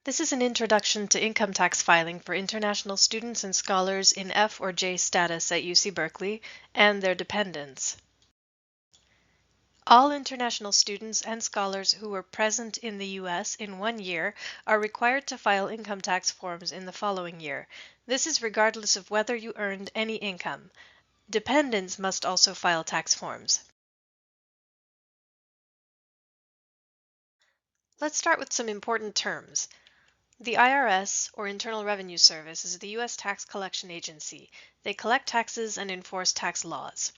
This is an introduction to income tax filing for international students and scholars in F or J status at UC Berkeley and their dependents. All international students and scholars who were present in the U.S. in 1 year are required to file income tax forms in the following year. This is regardless of whether you earned any income. Dependents must also file tax forms. Let's start with some important terms. The IRS, or Internal Revenue Service, is the U.S. tax collection agency. They collect taxes and enforce tax laws.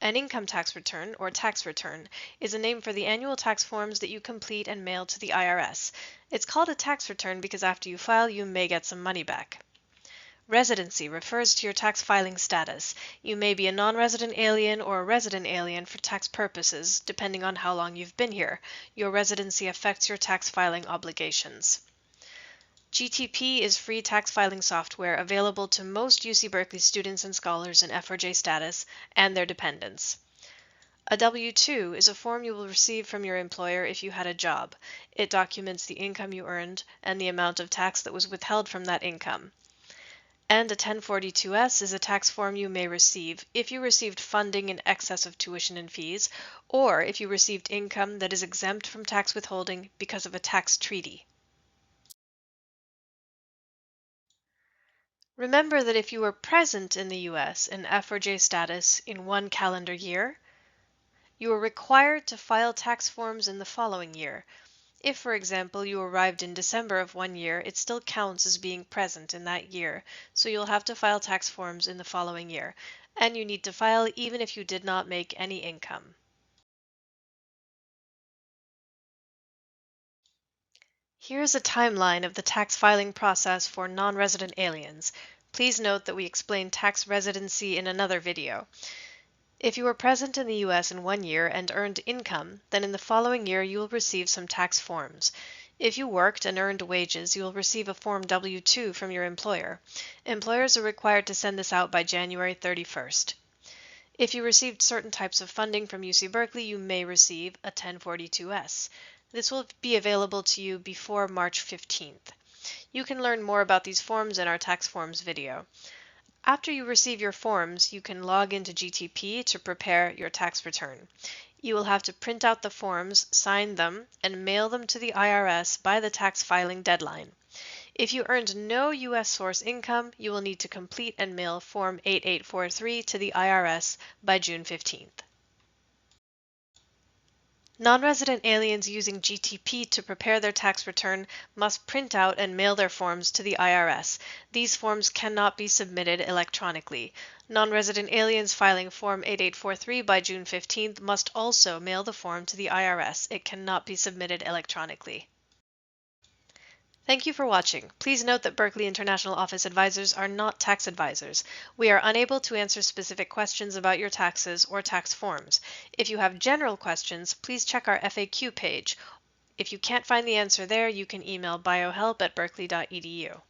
An income tax return, or tax return, is a name for the annual tax forms that you complete and mail to the IRS. It's called a tax return because after you file, you may get some money back. Residency refers to your tax filing status. You may be a non-resident alien or a resident alien for tax purposes, depending on how long you've been here. Your residency affects your tax filing obligations. GTP is free tax filing software available to most UC Berkeley students and scholars in F or J status and their dependents. A W-2 is a form you will receive from your employer if you had a job. It documents the income you earned and the amount of tax that was withheld from that income. And a 1042-S is a tax form you may receive if you received funding in excess of tuition and fees, or if you received income that is exempt from tax withholding because of a tax treaty. Remember that if you were present in the U.S. in F or J status in 1 calendar year, you are required to file tax forms in the following year. If, for example, you arrived in December of 1 year, it still counts as being present in that year, so you'll have to file tax forms in the following year, and you need to file even if you did not make any income. Here's a timeline of the tax filing process for non-resident aliens. Please note that we explain tax residency in another video. If you were present in the U.S. in 1 year and earned income, then in the following year you will receive some tax forms. If you worked and earned wages, you will receive a Form W-2 from your employer. Employers are required to send this out by January 31st. If you received certain types of funding from UC Berkeley, you may receive a 1042-S. This will be available to you before March 15th. You can learn more about these forms in our tax forms video. After you receive your forms, you can log into GTP to prepare your tax return. You will have to print out the forms, sign them, and mail them to the IRS by the tax filing deadline. If you earned no U.S. source income, you will need to complete and mail Form 8843 to the IRS by June 15th. Non-resident aliens using GTP to prepare their tax return must print out and mail their forms to the IRS. These forms cannot be submitted electronically. Non-resident aliens filing Form 8843 by June 15th must also mail the form to the IRS. It cannot be submitted electronically. Thank you for watching. Please note that Berkeley International Office advisors are not tax advisors. We are unable to answer specific questions about your taxes or tax forms. If you have general questions, please check our FAQ page. If you can't find the answer there, you can email biohelp@berkeley.edu.